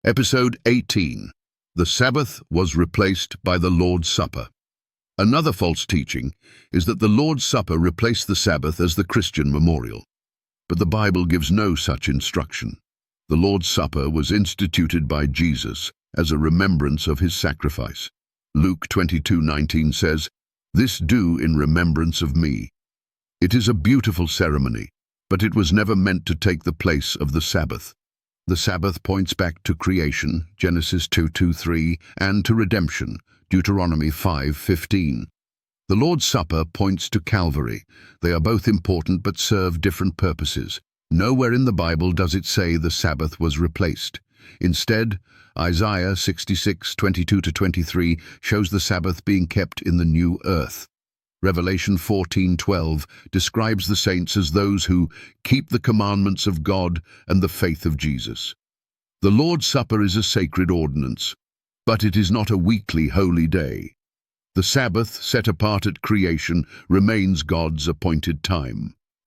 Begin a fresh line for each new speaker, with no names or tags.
Episode 18. The Sabbath was replaced by the Lord's Supper. Another false teaching is that the Lord's Supper replaced the Sabbath as the Christian memorial. But the Bible gives no such instruction. The Lord's Supper was instituted by Jesus as a remembrance of his sacrifice. Luke 22:19 says, "This do in remembrance of me." It is a beautiful ceremony, but it was never meant to take the place of the Sabbath. The Sabbath points back to creation, Genesis 2:2-3, and to redemption, Deuteronomy 5:15. The Lord's Supper points to Calvary. They are both important but serve different purposes. Nowhere in the Bible does it say the Sabbath was replaced. Instead, Isaiah 66:22-23 shows the Sabbath being kept in the new earth. Revelation 14:12 describes the saints as those who keep the commandments of God and the faith of Jesus. The Lord's Supper is a sacred ordinance, but it is not a weekly holy day. The Sabbath, set apart at creation, remains God's appointed time.